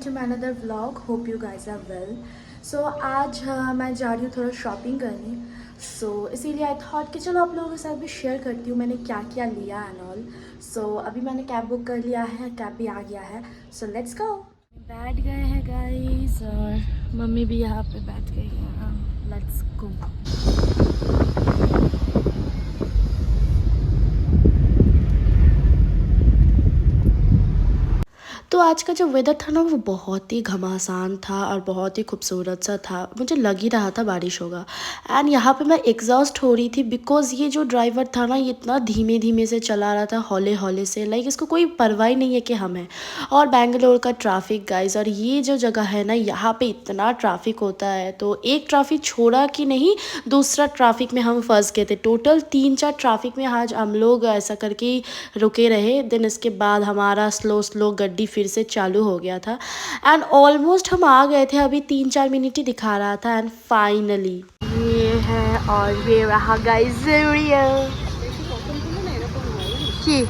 To my another vlog. Hope you guys are well. So आज मैं जा रही हूँ थोड़ा शॉपिंग करने. इसीलिए आई थॉट कि चलो आप लोगों के साथ भी शेयर करती हूँ मैंने क्या क्या लिया एंड ऑल. अभी मैंने कैब बुक कर लिया है, कैब भी आ गया है. Let's go. बैठ गए हैं गाइस और मम्मी भी यहाँ पे बैठ गई है. Let's go. तो आज का जो वेदर था ना वो बहुत ही घमासान था और बहुत ही खूबसूरत सा था. मुझे लग ही रहा था बारिश होगा. एंड यहाँ पे मैं एग्जॉस्ट हो रही थी बिकॉज ये जो ड्राइवर था ना ये इतना धीमे धीमे से चला रहा था, हौले हौले से. लाइक इसको कोई परवाह ही नहीं है कि हम हैं. और बेंगलोर का ट्रैफिक गाइस, और ये जो जगह है ना यहाँ पे इतना ट्रैफिक होता है. तो एक ट्रैफिक छोड़ा कि नहीं, दूसरा ट्रैफिक में हम फंस गए थे. टोटल 3-4 ट्रैफिक में आज हम लोग ऐसा करके ही रुके रहे. देन इसके बाद हमारा स्लो स्लो गड्डी फिर से चालू हो गया था. एंड ऑलमोस्ट हम आ गए थे. अभी 3-4 मिनट ही दिखा रहा था. एंड फाइनली ये है और ये रहा गाइस रियल कि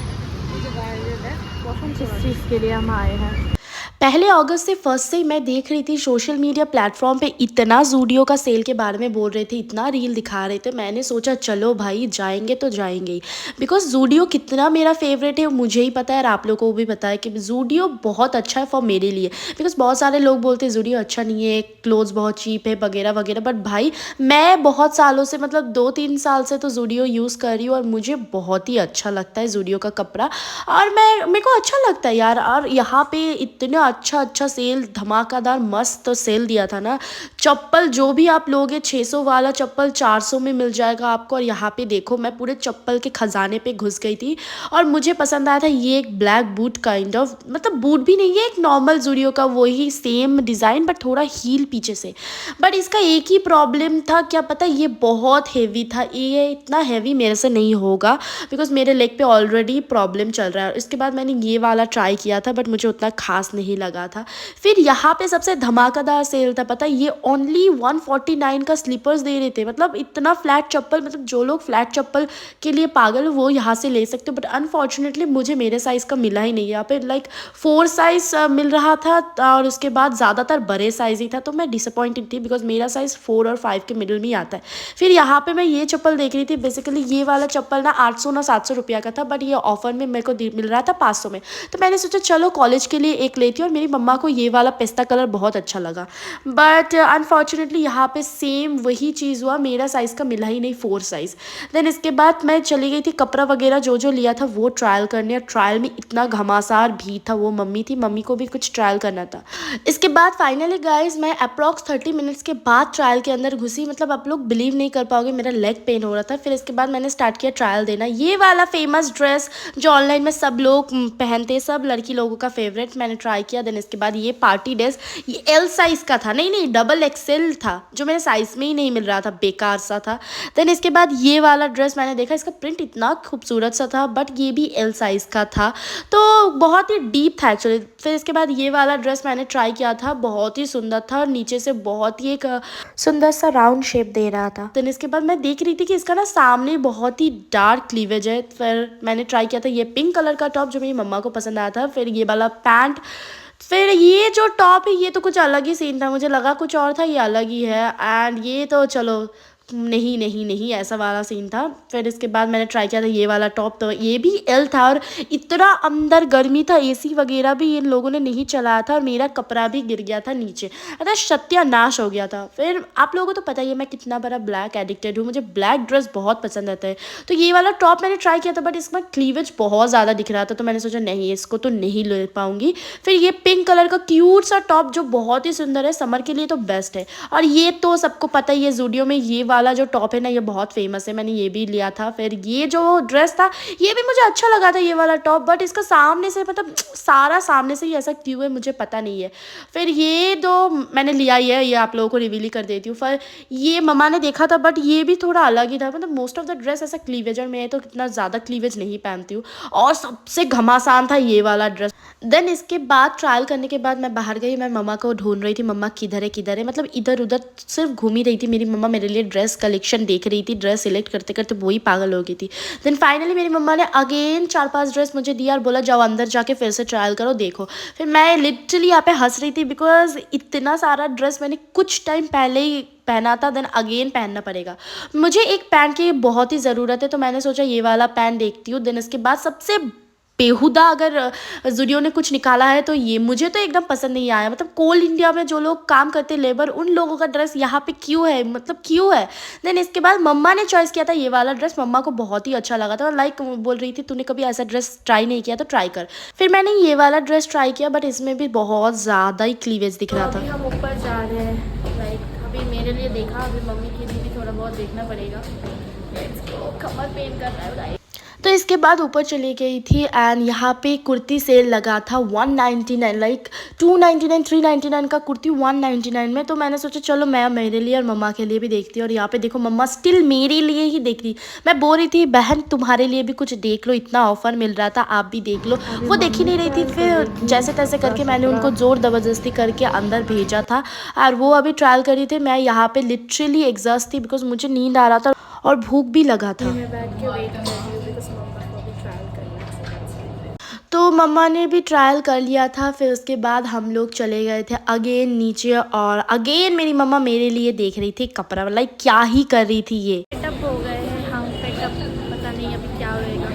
किस चीज़ के लिए हम आए हैं. पहले अगस्त से फर्स्ट से ही मैं देख रही थी सोशल मीडिया प्लेटफॉर्म पे इतना जूडियो का सेल के बारे में बोल रहे थे, इतना रील दिखा रहे थे. मैंने सोचा चलो भाई जाएंगे तो जाएंगे ही. बिकॉज जूडियो कितना मेरा फेवरेट है मुझे ही पता है और आप लोगों को भी पता है कि जूडियो बहुत अच्छा है फॉर मेरे लिए. बिकॉज बहुत सारे लोग बोलते हैं जूडियो अच्छा नहीं है, क्लोथ्स बहुत चीप है वगैरह वगैरह. बट भाई मैं बहुत सालों से मतलब 2-3 साल से तो जूडियो यूज़ कर रही हूँ और मुझे बहुत ही अच्छा लगता है जूडियो का कपड़ा. और मेरे को अच्छा लगता है यार. और यहाँ पे इतना अच्छा सेल, धमाकेदार मस्त सेल दिया था ना. चप्पल जो भी आप लोगे 600 वाला चप्पल 400 में मिल जाएगा आपको. और यहाँ पे देखो मैं पूरे चप्पल के खजाने पे घुस गई थी और मुझे पसंद आया था ये एक ब्लैक बूट काइंड ऑफ, मतलब बूट भी नहीं है, एक नॉर्मल जूडियो का वही सेम डिज़ाइन बट थोड़ा हील पीछे से. बट इसका एक ही प्रॉब्लम था, क्या पता, ये बहुत हेवी था. ये इतना हेवी मेरे से नहीं होगा बिकॉज मेरे लेग पे ऑलरेडी प्रॉब्लम चल रहा है. इसके बाद मैंने ये वाला ट्राई किया था बट मुझे उतना खास नहीं लगा था. फिर यहाँ पे सबसे धमाकेदार सेल था, पता है, ये ओनली 149 का स्लीपर्स दे रहे थे. मतलब इतना फ्लैट चप्पल, मतलब जो लोग फ्लैट चप्पल के लिए पागल वो यहाँ से ले सकते हो. बट अनफॉर्चुनेटली मुझे मेरे साइज़ का मिला ही नहीं. यहाँ पे लाइक 4 साइज़ मिल रहा था और उसके बाद ज़्यादातर बड़े साइज़ ही था. तो मैं डिसअपॉइंटेड थी बिकॉज मेरा साइज़ 4 और 5 के मिडिल में ही आता है. फिर यहाँ पे मैं ये चप्पल देख रही थी. बेसिकली ये वाला चप्पल ना 800 ना 700 रुपया का था बट ये ऑफर में मेरे को मिल रहा था 500 में. तो मैंने सोचा चलो कॉलेज के लिए एक लेती हूँ. और मेरी मम्मा को ये वाला पिस्ता कलर बहुत अच्छा लगा. बट अनफॉर्चुनेटली यहाँ पे सेम वही चीज़ हुआ, मेरा साइज़ का मिला ही नहीं, 4 साइज़. देन इसके बाद मैं चली गई थी कपड़ा वगैरह जो जो लिया था वो ट्रायल करने. और ट्रायल में इतना घमासान भी था. वो मम्मी थी, मम्मी को भी कुछ ट्रायल करना था. इसके बाद फाइनली गाइज मैं अप्रॉक्स 30 मिनट्स के बाद ट्रायल के अंदर घुसी. मतलब आप लोग बिलीव नहीं कर पाओगे, मेरा लेग पेन हो रहा था. फिर इसके बाद मैंने स्टार्ट किया ट्रायल देना. ये वाला फेमस ड्रेस जो ऑनलाइन में सब लोग पहनते हैं, सब लड़की लोगों का फेवरेट, मैंने ट्राई किया. देन इसके बाद ये पार्टी ड्रेस, ये एल साइज़ का था, नहीं डबल एक्सेल था जो मेरे साइज़ में ही नहीं मिल रहा था, बेकार सा था. देन इसके बाद ये वाला ड्रेस मैंने देखा, इसका प्रिंट इतना खूबसूरत सा था बट ये भी एल साइज़ का था तो बहुत ही डीप था एक्चुअली. फिर इसके बाद ये वाला ड्रेस मैंने ट्राई किया था, बहुत ही सुंदर था और नीचे से बहुत ही एक सुंदर सा राउंड शेप दे रहा था. देन इसके बाद मैं देख रही थी कि इसका ना सामने बहुत ही डार्क क्लीवेज है. फिर मैंने ट्राई किया था ये पिंक कलर का टॉप जो मेरी मम्मा को पसंद आया था. फिर ये वाला पैंट. फिर ये जो टॉप है ये तो कुछ अलग ही सीन था, मुझे लगा कुछ और था, ये अलग ही है. एंड ये तो चलो नहीं ऐसा वाला सीन था. फिर इसके बाद मैंने ट्राई किया था ये वाला टॉप, तो ये भी एल था और इतना अंदर गर्मी था, एसी वगैरह भी इन लोगों ने नहीं चलाया था और मेरा कपड़ा भी गिर गया था नीचे, अतः सत्यानाश हो गया था. फिर आप लोगों को तो पता ही है मैं कितना बड़ा ब्लैक एडिक्टेड हूँ, मुझे ब्लैक ड्रेस बहुत पसंद आता है. तो ये वाला टॉप मैंने ट्राई किया था बट इसमें क्लीवेज बहुत ज़्यादा दिख रहा था तो मैंने सोचा नहीं इसको तो नहीं ले पाऊँगी. फिर ये पिंक कलर का क्यूट सा टॉप जो बहुत ही सुंदर है, समर के लिए तो बेस्ट है. और ये तो सबको पता ही है जूडियो में ये वाला जो टॉप है ना ये बहुत फेमस है, मैंने ये भी लिया था. फिर ये जो ड्रेस था ये भी मुझे अच्छा लगा था ये वाला टॉप, बट इसका सामने से मतलब सारा सामने से ही ऐसा क्यों है मुझे पता नहीं है. फिर ये दो मैंने लिया ही है, ये आप लोगों को रिवील ही कर देती हूँ. फिर ये मम्मा ने देखा था बट ये भी थोड़ा अलग ही था. मतलब मोस्ट ऑफ द ड्रेस ऐसा क्लीवेज और मैं तो इतना ज़्यादा क्लीवेज नहीं पहनती हूँ. और सबसे घमासान था ये वाला ड्रेस. देन इसके बाद ट्रायल करने के बाद मैं बाहर गई, मैं मम्मा को ढूंढ रही थी, मम्मा किधर है, मतलब इधर उधर सिर्फ घूम ही रही थी। मेरी मम्मा मेरे लिए ड्रेस कलेक्शन देख रही थी, ड्रेस सिलेक्ट करते करते वही पागल हो गई थी। देन फाइनली मेरी मम्मा ने अगेन 4-5 ड्रेस मुझे दिया और बोला जाओ अंदर जाके फिर से ट्रायल करो, देखो। फिर मैं लिटरली यहाँ पे हंस रही थी बिकॉज इतना सारा ड्रेस मैंने कुछ टाइम पहले ही पहना था, देन अगेन पहनना पड़ेगा। मुझे एक पैंट की बहुत ही ज़रूरत है, तो मैंने सोचा ये वाला पैंट देखती हूँ। देन इसके बाद सबसे बेहुदा अगर ज़ूडियो ने कुछ निकाला है तो ये मुझे तो एकदम पसंद नहीं आया। मतलब कोल इंडिया में जो लोग काम करते लेबर, उन लोगों का ड्रेस यहाँ पे क्यों है, मतलब क्यों है। देन इसके बाद मम्मा ने चॉइस किया था ये वाला ड्रेस, मम्मा को बहुत ही अच्छा लगा था और लाइक बोल रही थी तूने कभी ऐसा ड्रेस ट्राई नहीं किया तो ट्राई कर। फिर मैंने ये वाला ड्रेस ट्राई किया, बट इसमें भी बहुत ज़्यादा ही क्लीवेज दिख रहा था। अभी हम ऊपर जा रहे हैं, लाइक अभी मेरे लिए देखा, अभी मम्मी के लिए भी थोड़ा बहुत देखना पड़ेगा। कमर पेन कर रहा है। तो इसके बाद ऊपर चली गई थी एंड यहाँ पे कुर्ती सेल लगा था 199, लाइक 299 399 का कुर्ती 199 में। तो मैंने सोचा चलो मैं मेरे लिए और मम्मा के लिए भी देखती हूँ। और यहाँ पे देखो मम्मा स्टिल मेरे लिए ही देख रही। मैं बोल रही थी बहन तुम्हारे लिए भी कुछ देख लो, इतना ऑफर मिल रहा था आप भी देख लो। वो देख ही नहीं रही थी, फिर जैसे तैसे करके मैंने उनको ज़ोर ज़बरदस्ती करके अंदर भेजा था और वो अभी ट्रायल कर रही थी। मैं यहाँ पे लिटरली एग्जॉस्ट थी बिकॉज मुझे नींद आ रहा था और भूख भी लगा था। मैं बैठ के वेट कर रही हूँ बिकॉज मम्मा को भी ट्रायल करना है। तो मम्मा ने भी ट्रायल कर लिया था। फिर उसके बाद हम लोग चले गए थे अगेन नीचे और अगेन मेरी मम्मा मेरे लिए देख रही थी कपड़ा, लाइक क्या ही कर रही थी ये। पेटअप हो गए हैं हम, पेटअप पता नहीं अभी क्या होएगा।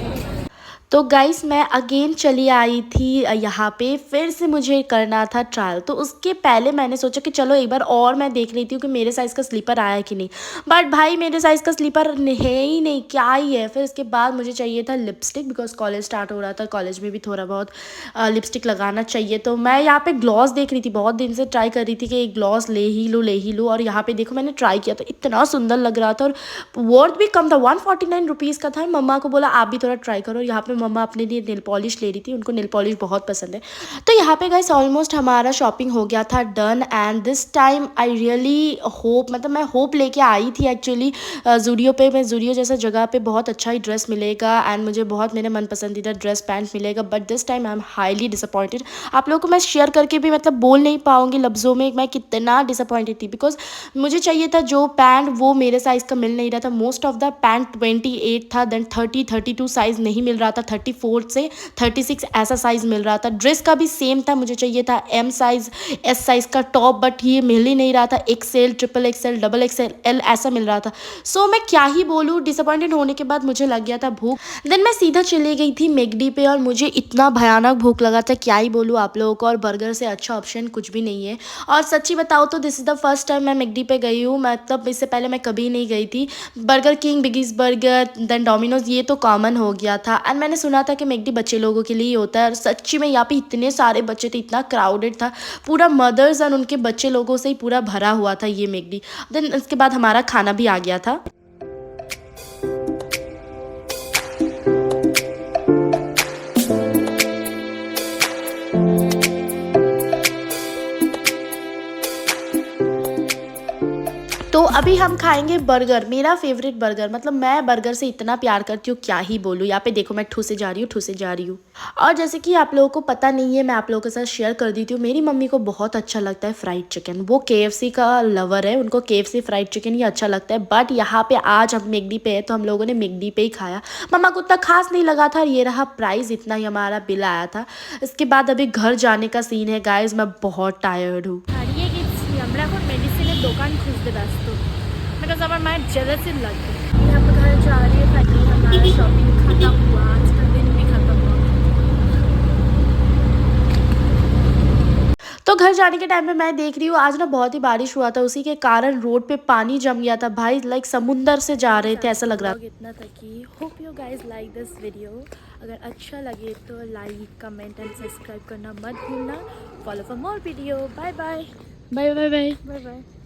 तो गाइस मैं अगेन चली आई थी यहाँ पे, फिर से मुझे करना था ट्रायल। तो उसके पहले मैंने सोचा कि चलो एक बार और मैं देख लेती हूँ कि मेरे साइज़ का स्लीपर आया है कि नहीं। बट भाई मेरे साइज़ का स्लीपर है ही नहीं, क्या ही है। फिर इसके बाद मुझे चाहिए था लिपस्टिक बिकॉज कॉलेज स्टार्ट हो रहा था, कॉलेज में भी थोड़ा बहुत लिपस्टिक लगाना चाहिए। तो मैं यहाँ पे ग्लॉस देख रही थी, बहुत दिन से ट्राई कर रही थी कि एक ग्लॉस ले ही लूँ। और यहाँ पे देखो मैंने ट्राई किया तो इतना सुंदर लग रहा था और वर्थ भी कम था, 149 रुपीज़ का था। मम्मा को बोला आप भी थोड़ा ट्राई करो। यहाँ पे मम्मा अपने लिए नेल पॉलिश ले रही थी, उनको नेल पॉलिश बहुत पसंद है। तो यहाँ पे गाइस ऑलमोस्ट हमारा शॉपिंग हो गया था done and this time I really hope, मतलब मैं होप लेके आई थी एक्चुअली ज़ूडियो पे। मैं ज़ूडियो जैसा जगह पे बहुत अच्छा ही ड्रेस मिलेगा एंड मुझे बहुत मेरे मन पसंदीदा ड्रेस पैंट मिलेगा, but this time I am highly disappointed. आप लोगों को मैं शेयर करके भी मतलब बोल नहीं पाऊँगी लफ्ज़ों में मैं कितना डिसअपॉइंटेड थी बिकॉज मुझे चाहिए था जो पैंट वो मेरे साइज़ का मिल नहीं रहा था। मोस्ट ऑफ द पैंट 28 था, देन 32 साइज़ नहीं मिल रहा था, 34 से 36 ऐसा साइज़ मिल रहा था। ड्रेस का भी सेम था, मुझे चाहिए था एम साइज़ एस साइज़ का टॉप, बट ये मिल ही नहीं रहा था। XL, triple XL, double XL, L ऐसा मिल रहा था। सो मैं क्या ही बोलूँ, डिसअपॉइंटेड होने के बाद मुझे लग गया था भूख। देन मैं सीधा चली गई थी मैकडी पे और मुझे इतना भयानक भूख लगा था, क्या ही बोलूँ आप लोगों को। और बर्गर से अच्छा ऑप्शन कुछ भी नहीं है। और सच्ची बताओ तो this is the first time मैं मैकडी पे गई हूँ, मतलब इससे पहले मैं कभी नहीं गई थी। Burger King, Biggies burger, then Domino's ये तो कॉमन हो गया था एंड मैंने सुना था कि मैकडी बच्चे लोगों के लिए ही होता है। और सच्ची में यहाँ पे इतने सारे बच्चे थे, इतना क्राउडेड था, पूरा मदर्स और उनके बच्चे लोगों से ही पूरा भरा हुआ था ये मैकडी। देन इसके बाद हमारा खाना भी आ गया था। तो अभी हम खाएंगे बर्गर, मेरा फेवरेट बर्गर। मतलब मैं बर्गर से इतना प्यार करती हूँ क्या ही बोलूँ। यहाँ पे देखो मैं ठूसे जा रही हूँ। और जैसे कि आप लोगों को पता नहीं है, मैं आप लोगों के साथ शेयर कर देती हूँ, मेरी मम्मी को बहुत अच्छा लगता है फ्राइड चिकन। वो KFC का लवर है, उनको KFC फ्राइड चिकन ही अच्छा लगता है। बट यहाँ पे आज हम मैकडी पे है तो हम लोगों ने मैकडी पे ही खाया। मम्मा को उतना खास नहीं लगा था। ये रहा प्राइस, इतना ही हमारा बिल आया था। इसके बाद अभी घर जाने का सीन है गाइज, मैं बहुत टायर्ड हूँ। আমরা এখন মেডিসিনের দোকান খুঁজতে ব্যস্ত बिकॉज আমার माয়ের जेलसी लगती है। हम घर जा रही है फाइनली, हमारा शॉपिंग खत्म हुआ, आज का दिन भी खत्म हुआ। तो घर जाने के टाइम पे मैं देख रही हूँ आज ना बहुत ही बारिश हुआ था, उसी के कारण रोड पे पानी जम गया था भाई, लाइक समुंदर से जा रहे थे ऐसा लग रहा था। इतना था कि hope you guys like this video. अगर अच्छा लगे तो लाइक, कमेंट एंड सब्सक्राइब करना मत भूलना। Follow for more video. Bye bye bye bye bye bye bye.